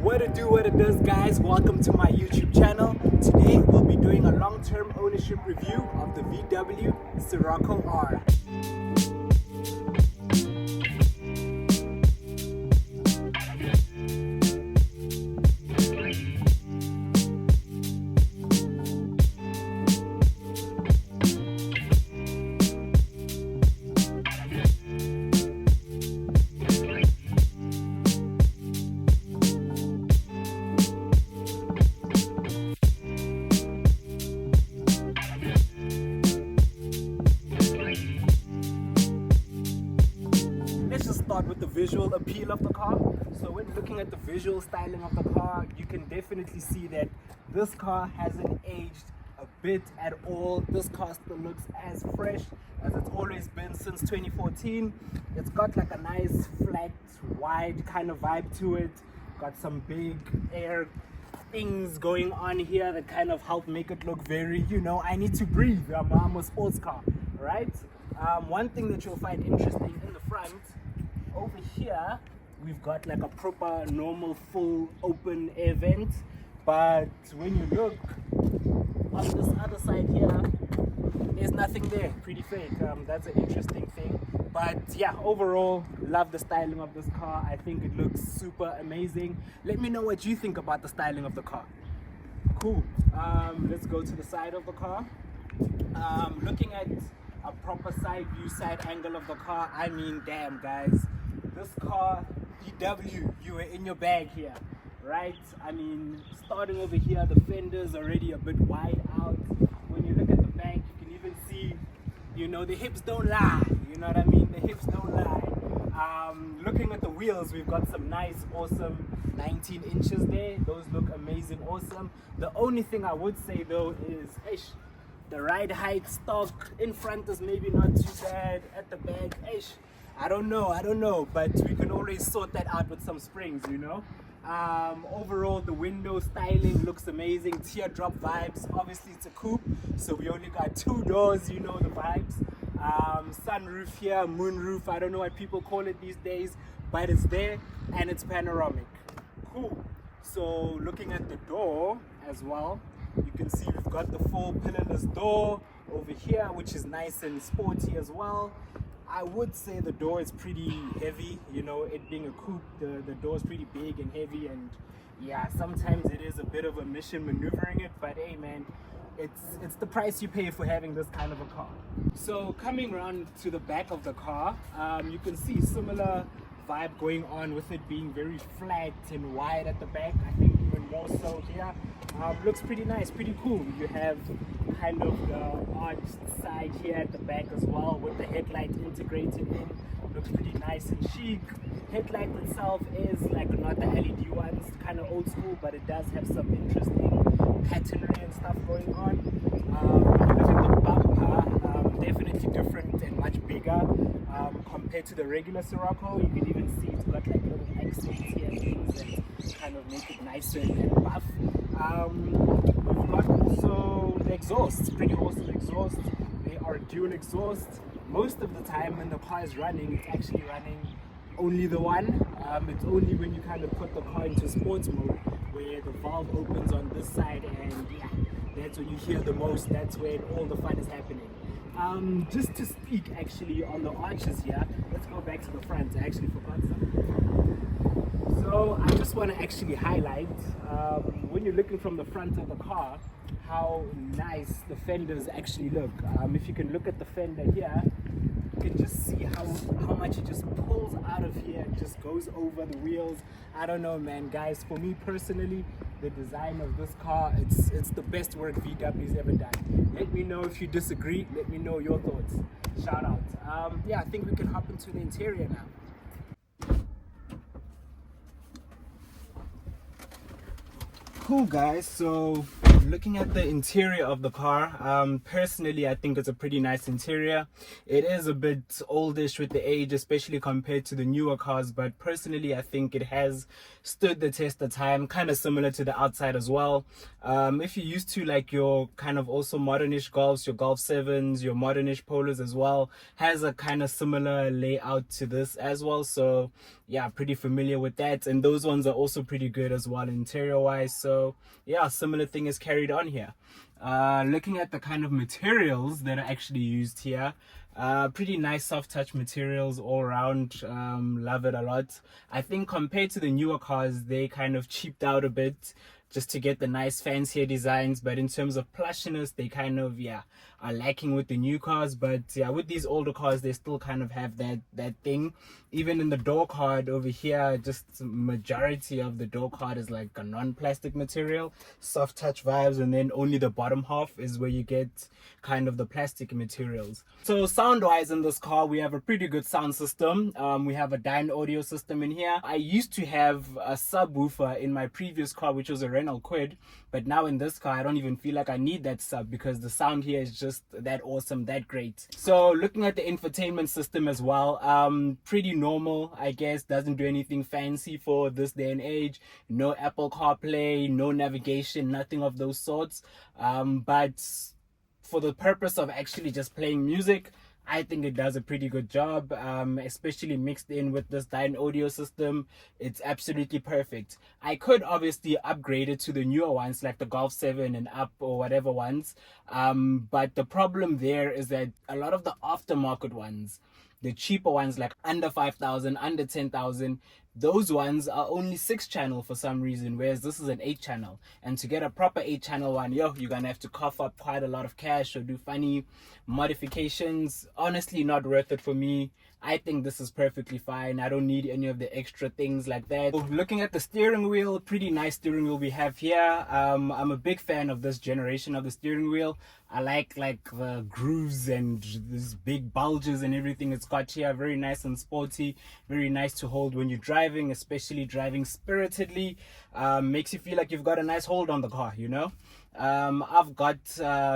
What it do, what it does, guys. Welcome to my YouTube channel. Today we'll be doing a long-term ownership review of the VW Scirocco R. Let's just start with the visual appeal of the car. So when looking at the visual styling of the car, you can definitely see that this car hasn't aged a bit at all. This car still looks as fresh as it's always been since 2014. It's got like a nice flat, wide kind of vibe to it. Got some big air things going on here that kind of help make it look very, I need to breathe. I'm a sports car, right? One thing that you'll find interesting in the front, over here, we've got like a proper normal full open air vent. But when you look on this other side here, there's nothing there, pretty fake. That's an interesting thing. But yeah, overall, love the styling of this car. I think it looks super amazing. Let me know what you think about the styling of the car. Cool. Let's go to the side of the car. Looking at a proper side view, side angle of the car, I mean, damn guys, this car, VW, you were in your bag here, right? I mean, starting over here, the fender's already a bit wide out. When you look at the back, you can even see, the hips don't lie, you know what I mean? The hips don't lie. Looking at the wheels, we've got some nice, awesome 19 inches there. Those look amazing, awesome. The only thing I would say though is, the ride height stock in front is maybe not too bad. At the back, I don't know, but we can always sort that out with some springs, Overall, the window styling looks amazing. Teardrop vibes. Obviously, it's a coupe, so we only got two doors, the vibes. Sunroof here, moonroof. I don't know what people call it these days, but it's there and it's panoramic. Cool. So looking at the door as well, you can see we've got the full pillarless door over here, which is nice and sporty as well. I would say the door is pretty heavy, it being a coupe, the door is pretty big and heavy, and yeah, sometimes it is a bit of a mission maneuvering it, but hey man, it's the price you pay for having this kind of a car. So coming around to the back of the car, you can see similar vibe going on with it being very flat and wide at the back. I think even more so here. Looks pretty nice, pretty cool. You have kind of the arched side here at the back as well with the headlight integrated in. Looks pretty nice and chic. Headlight itself is like not the LED ones, kind of old school, but it does have some interesting patternry and stuff going on. Look at the bumper, definitely different and much bigger compared to the regular Scirocco. You can even see it's got like little accents here and things that kind of make it nicer and buff. We've got also the exhaust, pretty awesome exhaust. They are dual exhaust. Most of the time when the car is running, it's actually running only the one. It's only when you kind of put the car into sports mode where the valve opens on this side, and yeah, that's when you hear the most. That's where all the fun is happening. Just to speak actually on the arches here, let's go back to the front. I actually forgot something. So I just want to actually highlight, when you're looking from the front of the car, how nice the fenders actually look. If you can look at the fender here, you can just see how much it just pulls out of here and just goes over the wheels. I don't know, man, guys, for me personally, the design of this car, it's the best work VW's ever done. Let me know if you disagree. Let me know your thoughts. Shout out. Yeah, I think we can hop into the interior now. Cool guys, so looking at the interior of the car, personally I think it's a pretty nice interior. It is a bit oldish with the age, especially compared to the newer cars, but personally I think it has stood the test of time, kind of similar to the outside as well. If you're used to like your kind of also modernish Golfs, your Golf 7s, your modernish Polos as well, has a kind of similar layout to this as well. So yeah, pretty familiar with that. And those ones are also pretty good as well interior wise. So yeah, similar thing is carried on here. Looking at the kind of materials that are actually used here, pretty nice soft touch materials all around. Love it a lot. I think compared to the newer cars, they kind of cheaped out a bit just to get the nice fancier designs, but in terms of plushiness, they kind of, yeah, are lacking with the new cars. But yeah, with these older cars, they still kind of have that thing. Even in the door card over here, just majority of the door card is like a non-plastic material, soft touch vibes, and then only the bottom half is where you get kind of the plastic materials. So sound wise in this car, we have a pretty good sound system. We have a Dyne audio system in here. I used to have a subwoofer in my previous car, which was a Renault Kwid, but now in this car I don't even feel like I need that sub because the sound here is just that awesome, that great. So looking at the infotainment system as well, pretty normal, I guess. Doesn't do anything fancy for this day and age. No Apple CarPlay, no navigation, nothing of those sorts. But for the purpose of actually just playing music, I think it does a pretty good job, especially mixed in with this Dyne audio system. It's absolutely perfect. I could obviously upgrade it to the newer ones like the Golf 7 and up or whatever ones, but the problem there is that a lot of the aftermarket ones, the cheaper ones like under 5,000, under 10,000, those ones are only 6-channel for some reason, whereas this is an 8-channel. And to get a proper 8-channel one, you're gonna have to cough up quite a lot of cash or do funny modifications. Honestly, not worth it for me. I think this is perfectly fine. I don't need any of the extra things like that. So looking at the steering wheel, pretty nice steering wheel we have here. I'm a big fan of this generation of the steering wheel. I like the grooves and these big bulges and everything it's got here. Very nice and sporty, very nice to hold when you're driving, especially driving spiritedly. Makes you feel like you've got a nice hold on the car, you know. I've got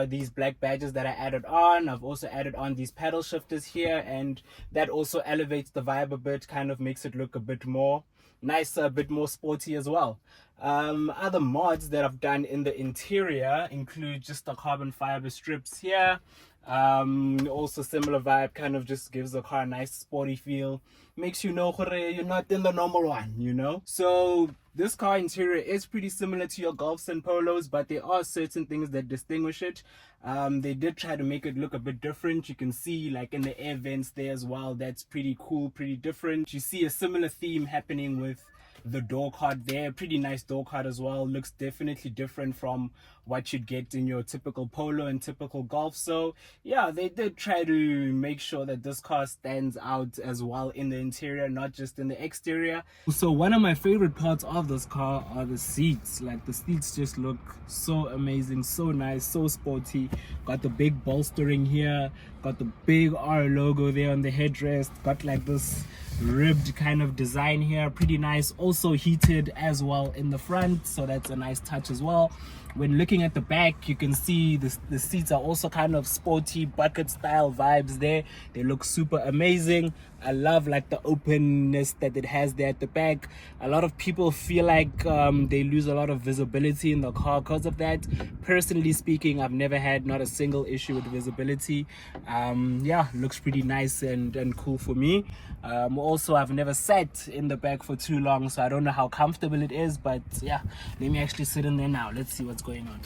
these black badges that I added on. I've also added on these paddle shifters here, and that also elevates the vibe a bit, kind of makes it look a bit more nicer, a bit more sporty as well. Other mods that I've done in the interior include just the carbon fiber strips here. Also similar vibe, kind of just gives the car a nice sporty feel, makes you know you're not in the normal one, you know. So this car interior is pretty similar to your Golfs and Polos, but there are certain things that distinguish it. They did try to make it look a bit different. You can see like in the air vents there as well, that's pretty cool, pretty different. You see a similar theme happening with the door card there. Pretty nice door card as well. Looks definitely different from what you'd get in your typical Polo and typical Golf. So yeah, they did try to make sure that this car stands out as well in the interior, not just in the exterior. So one of my favorite parts of this car are the seats. Like the seats just look so amazing, so nice, so sporty. Got the big bolstering here, got the big R logo there on the headrest, got like this ribbed kind of design here, pretty nice. Also heated as well in the front, so that's a nice touch as well. When looking at the back, you can see the seats are also kind of sporty bucket style vibes there. They look super amazing. I love like the openness that it has there at the back. A lot of people feel like they lose a lot of visibility in the car because of that. Personally speaking, I've never had not a single issue with visibility. Yeah, looks pretty nice and cool for me. Also, I've never sat in the back for too long, so I don't know how comfortable it is, but yeah, let me actually sit in there now. Let's see what's going on.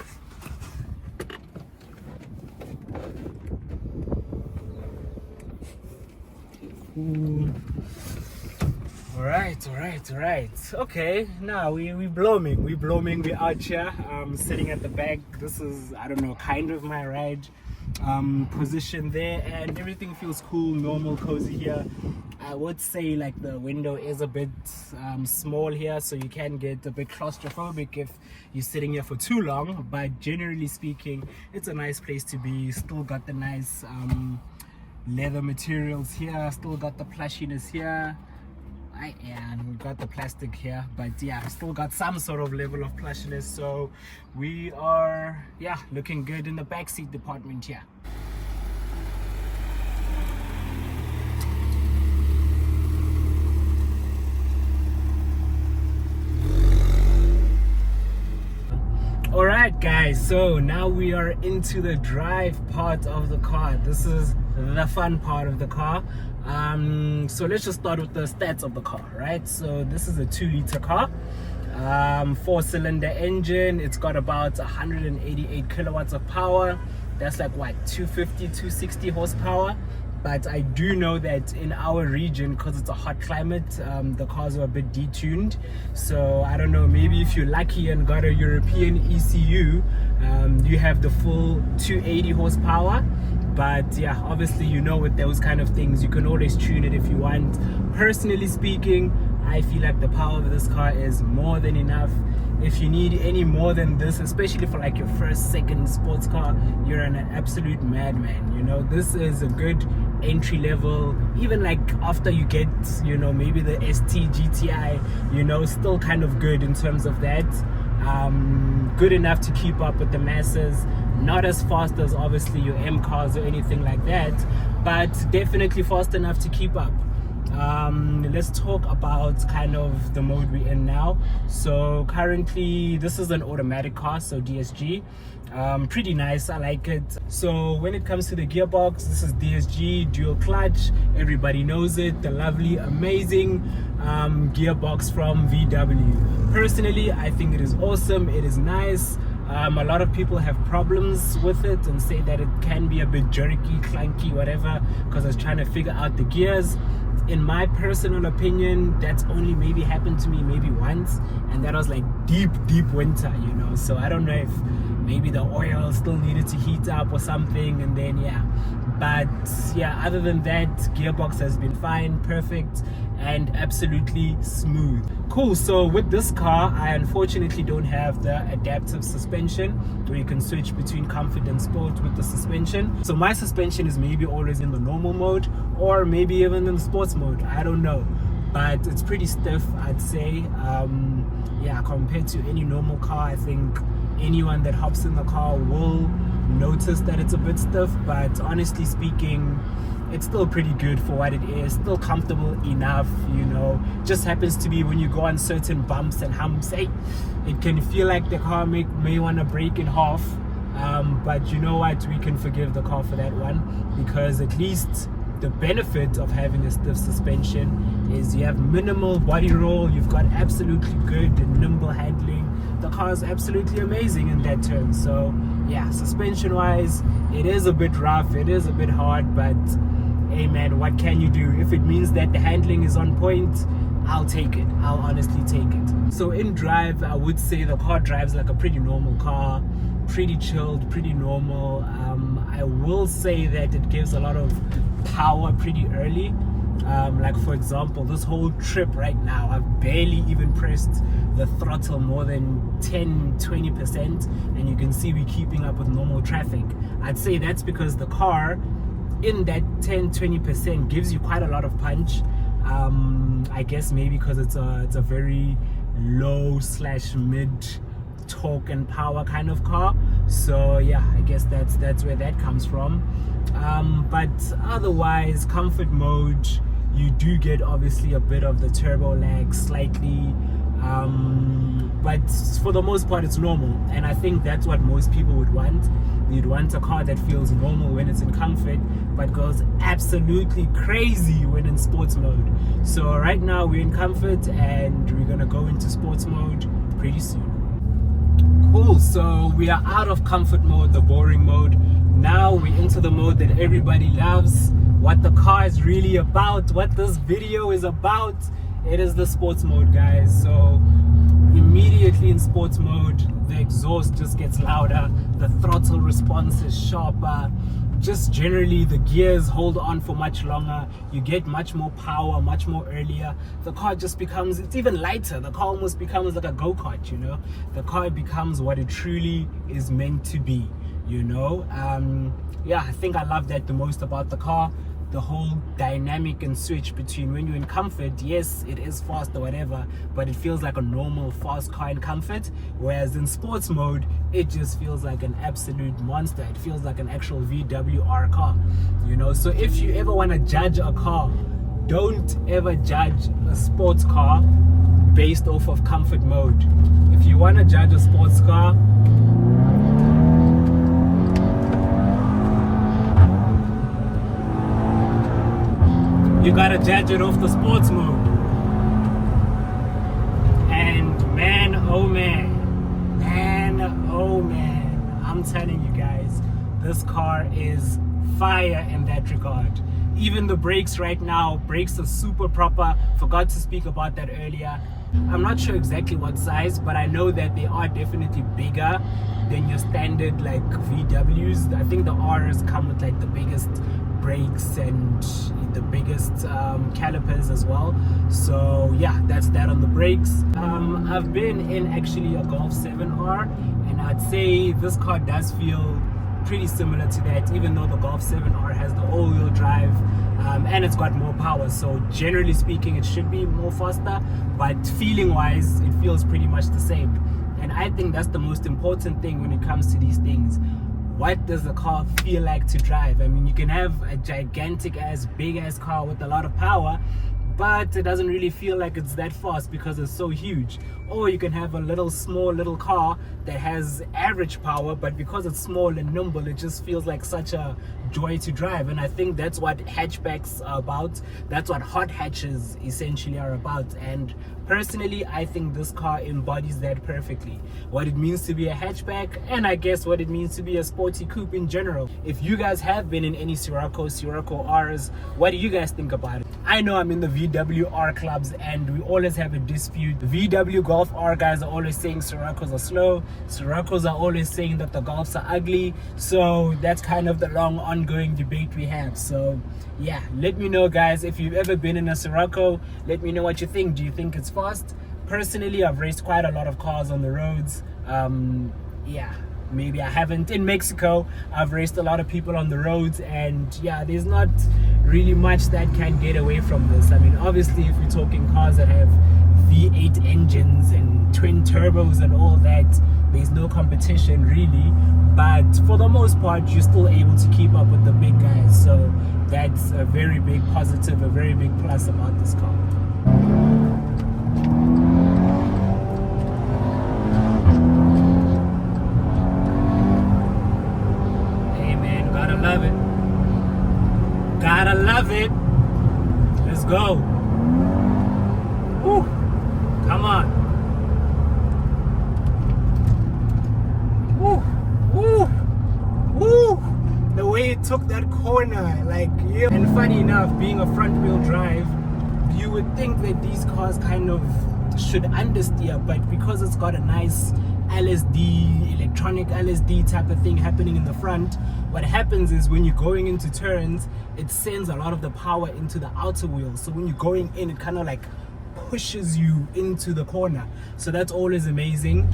Ooh. All right. Okay, now we blooming, we out here. Sitting at the back. This is, I don't know, kind of my ride position there, and everything feels cool, normal, cozy here. I would say like the window is a bit small here, so you can get a bit claustrophobic if you're sitting here for too long, but generally speaking, it's a nice place to be. Still got the nice leather materials here, still got the plushiness here. Got the plastic here, but yeah, still got some sort of level of plushiness. So we are, yeah, looking good in the backseat department here. Alright guys, guys, so now we are into the drive part of the car. This is the fun part of the car. So let's just start with the stats of the car, right? So this is a 2-liter car, 4-cylinder engine. It's got about 188 kilowatts of power. That's like what, 250, 260 horsepower. But I do know that in our region, because it's a hot climate, the cars are a bit detuned. So I don't know, maybe if you're lucky and got a European ECU, you have the full 280 horsepower. But yeah, obviously, you know, with those kind of things, you can always tune it if you want. Personally speaking, I feel like the power of this car is more than enough. If you need any more than this, especially for like your first, second sports car, you're an absolute madman. You know, this is a good entry level. Even like after you get, you know, maybe the ST GTI, you know, still kind of good in terms of that. Good enough to keep up with the masses. Not as fast as obviously your M cars or anything like that, but definitely fast enough to keep up. Let's talk about kind of the mode we're in now. So currently this is an automatic car, so DSG. Pretty nice, I like it. So when it comes to the gearbox, this is DSG dual clutch. Everybody knows it, the lovely, amazing gearbox from VW. Personally, I think it is awesome. It is nice. A lot of people have problems with it and say that it can be a bit jerky, clunky, whatever, because I was trying to figure out the gears. In my personal opinion, that's only maybe happened to me maybe once, and that was like deep winter, you know. So I don't know if maybe the oil still needed to heat up or something, and then yeah. But yeah, other than that, gearbox has been fine, perfect, and absolutely smooth. Cool. So with this car, I unfortunately don't have the adaptive suspension where you can switch between comfort and sport with the suspension. So my suspension is maybe always in the normal mode, or maybe even in the sports mode, I don't know, but it's pretty stiff, I'd say. Yeah, compared to any normal car, I think anyone that hops in the car will notice that it's a bit stiff, but honestly speaking, it's still pretty good for what it is, still comfortable enough, you know. Just happens to be when you go on certain bumps and humps, hey, it can feel like the car may want to break in half, but you know what, we can forgive the car for that one, because at least the benefit of having a stiff suspension is you have minimal body roll, you've got absolutely good and nimble handling. The car is absolutely amazing in that term. So yeah, suspension wise, it is a bit rough, it is a bit hard, but hey man, what can you do? If it means that the handling is on point, I'll take it. I'll honestly take it. So in drive, I would say the car drives like a pretty normal car, pretty chilled, pretty normal. I will say that it gives a lot of power pretty early. Like for example, this whole trip right now, I've barely even pressed the throttle more than 10-20%, and you can see we're keeping up with normal traffic. I'd say that's because the car in that 10-20% gives you quite a lot of punch. I guess maybe because it's a very low / mid torque and power kind of car. So yeah, I guess that's where that comes from. But otherwise, comfort mode, you do get obviously a bit of the turbo lag slightly, but for the most part it's normal, and I think that's what most people would want. You'd want a car that feels normal when it's in comfort, but goes absolutely crazy when in sports mode. So right now we're in comfort and we're gonna go into sports mode pretty soon. Cool, so we are out of comfort mode, the boring mode. Now we're into the mode that everybody loves, what the car is really about, what this video is about. It is the sports mode, guys. So immediately in sports mode, the exhaust just gets louder, the throttle response is sharper, just generally the gears hold on for much longer, you get much more power much more earlier. The car just becomes, it's even lighter, the car almost becomes like a go-kart, you know. The car becomes what it truly is meant to be, you know. Yeah, I think I love that the most about the car. The whole dynamic and switch between when you're in comfort, yes, it is fast or whatever, but it feels like a normal fast car in comfort, whereas in sports mode, it just feels like an absolute monster. It feels like an actual VW R car, you know. So if you ever want to judge a car, don't ever judge a sports car based off of comfort mode. If you want to judge a sports car, you gotta judge it off the sports mode. And man, oh man, I'm telling you guys, this car is fire in that regard. Even the brakes right now, brakes are super proper. Forgot to speak about that earlier. I'm not sure exactly what size, but I know that they are definitely bigger than your standard like VWs. I think the Rs come with like the biggest brakes and the biggest calipers as well. So yeah, that's that on the brakes. I've been in actually a Golf 7R, and I'd say this car does feel pretty similar to that, even though the Golf 7R has the all-wheel drive and it's got more power. So generally speaking, it should be more faster, but feeling wise, it feels pretty much the same. And I think that's the most important thing when it comes to these things. What does the car feel like to drive? I mean, you can have a gigantic ass, big ass car with a lot of power, but it doesn't really feel like it's that fast because it's so huge. Or you can have a small little car that has average power, but because it's small and nimble, it just feels like such a joy to drive. And I think that's what hatchbacks are about. That's what hot hatches essentially are about. And personally, I think this car embodies that perfectly. What it means to be a hatchback, and I guess what it means to be a sporty coupe in general. If you guys have been in any Scirocco Rs, what do you guys think about it? I know I'm in the VW R clubs, and we always have a dispute. The VW Golf R guys are always saying Siroccos are slow. Siroccos are always saying that the Golfs are ugly. So that's kind of the long ongoing debate we have. So yeah, let me know guys, if you've ever been in a Scirocco, let me know what you think. Do you think it's fast? Personally, I've raced quite a lot of cars on the roads. Yeah, maybe I haven't. In Mexico, I've raced a lot of people on the roads, and yeah, there's not really much that can get away from this. I mean, obviously, if we're talking cars that have V8 engines and twin turbos and all that, there's no competition really, but for the most part, you're still able to keep up with the big guys. So that's a very big positive, a very big plus about this car. Gotta love it. Let's go. Woo. Come on. Woo. Woo. Woo. The way it took that corner, like, yeah. And funny enough, being a front wheel drive, you would think that these cars kind of should understeer, but because it's got a nice LSD, electronic LSD type of thing happening in the front, what happens is when you're going into turns, it sends a lot of the power into the outer wheels. So when you're going in, it kind of like pushes you into the corner. So that's always amazing.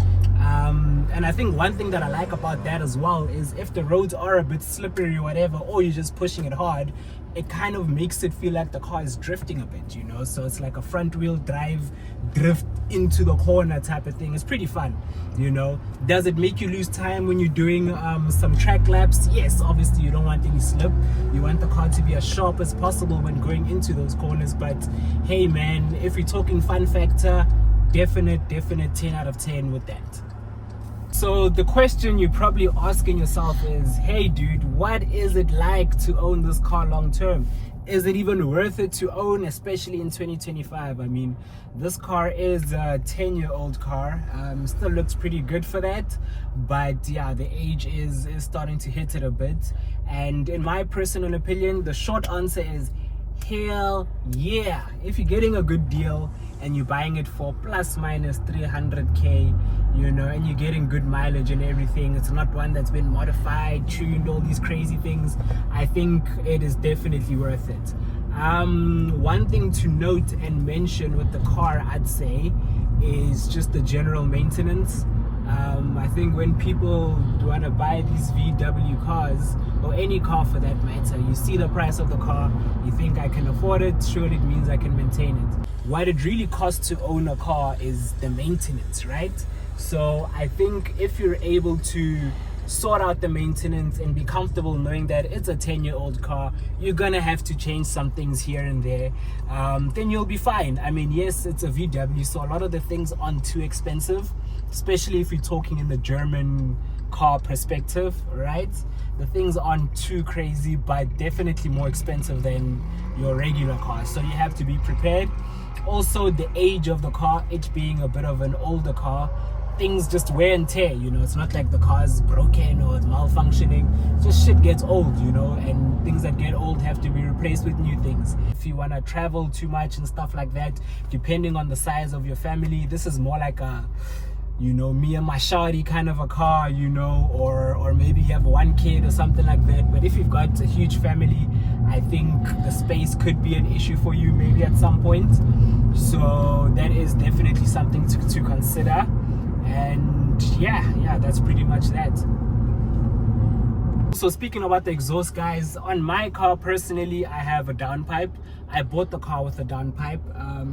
And I think one thing that I like about that as well is if the roads are a bit slippery or whatever, or you're just pushing it hard, it kind of makes it feel like the car is drifting a bit, you know. So it's like a front wheel drive drift into the corner type of thing. It's pretty fun, you know. Does it make you lose time when you're doing some track laps? Yes, obviously you don't want any slip. You want the car to be as sharp as possible when going into those corners. But hey man, if you're talking fun factor, definite 10 out of 10 with that. So the question you're probably asking yourself is, hey dude, what is it like to own this car long term? Is it even worth it to own, especially in 2025? I mean, this car is a 10-year-old car. Still looks pretty good for that, but yeah, the age is starting to hit it a bit. And in my personal opinion, the short answer is hell yeah. If you're getting a good deal and you're buying it for plus minus 300k, you know, and you're getting good mileage and everything, it's not one that's been modified, tuned, all these crazy things, I think it is definitely worth it. One thing to note and mention with the car, I'd say, is just the general maintenance. I think when people want to buy these VW cars, or any car for that matter, you see the price of the car, you think I can afford it, surely it means I can maintain it. What it really costs to own a car is the maintenance, right? So I think if you're able to sort out the maintenance and be comfortable knowing that it's a 10-year-old car, you're gonna have to change some things here and there, then you'll be fine. I mean, yes, it's a VW, so a lot of the things aren't too expensive, especially if you're talking in the German car perspective, right? the things aren't too crazy, but definitely more expensive than your regular car, so you have to be prepared. Also, the age of the car, it being a bit of an older car, things just wear and tear, you know. It's not like the car's broken or it's malfunctioning. Just shit gets old, you know, and things that get old have to be replaced with new things. If you want to travel too much and stuff like that, depending on the size of your family, this is more like a, you know, me and my shawty kind of a car, you know, or maybe you have one kid or something like that. But if you've got a huge family, I think the space could be an issue for you maybe at some point. So that is definitely something to consider. And yeah, that's pretty much that. So speaking about the exhaust, guys, on my car personally, I have a downpipe. I bought the car with a downpipe.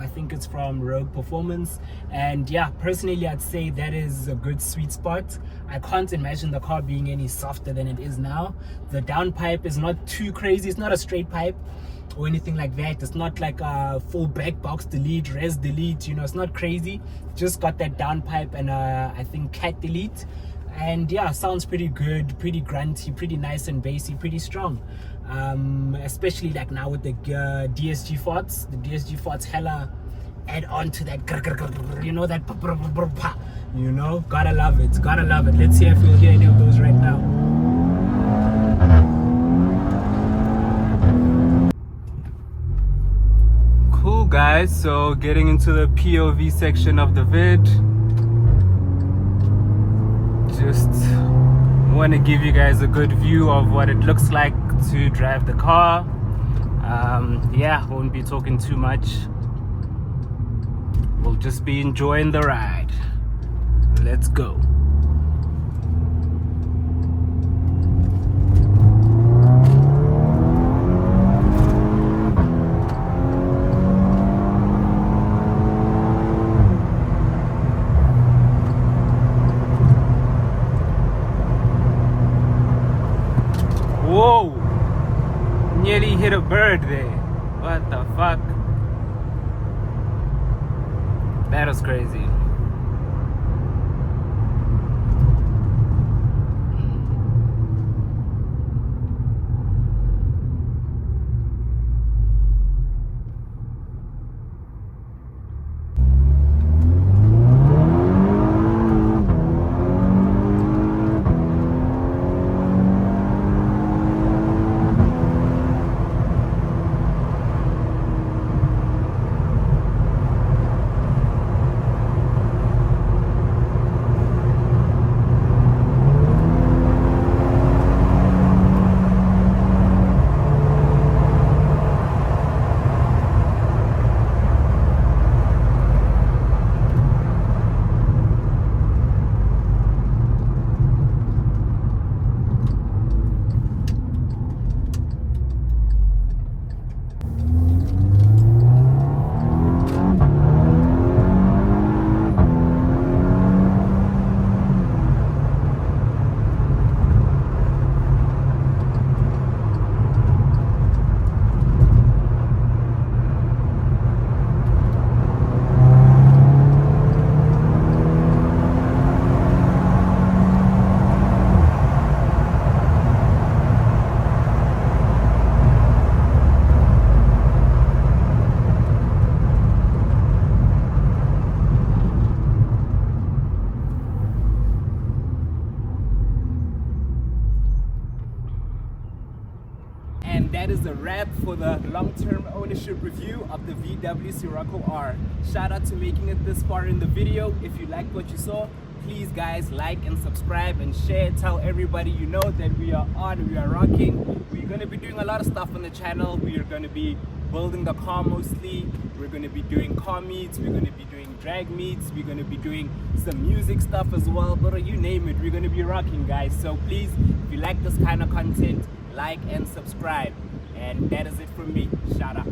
I think it's from Rogue Performance, and yeah, personally I'd say that is a good sweet spot. I can't imagine the car being any softer than it is now. The downpipe is not too crazy. It's not a straight pipe or anything like that. It's not like a full back box delete, res delete, you know. It's not crazy. Just got that downpipe and I think cat delete. And yeah, sounds pretty good, pretty grunty, pretty nice and bassy, pretty strong. Especially like now with the DSG farts. The DSG farts hella add on to that, you know, that, you know, gotta love it, gotta love it. Let's see if you'll hear any of those right now. Cool, guys, so getting into the POV section of the vid. Just want to give you guys a good view of what it looks like to drive the car. Yeah, won't be talking too much. We'll just be enjoying the ride. Let's go. Whoa! Nearly hit a bird there. What the fuck? That was crazy. And that is a wrap for the long-term ownership review of the VW Scirocco R. Shout out to making it this far in the video. If you liked what you saw, please guys like and subscribe and share. Tell everybody you know that we are on, we are rocking. We're going to be doing a lot of stuff on the channel. We are going to be building the car mostly. We're going to be doing car meets. We're going to be doing drag meets. We're going to be doing some music stuff as well. But you name it, we're going to be rocking, guys. So please, if you like this kind of content, like and subscribe. And that is it from me. Shout out.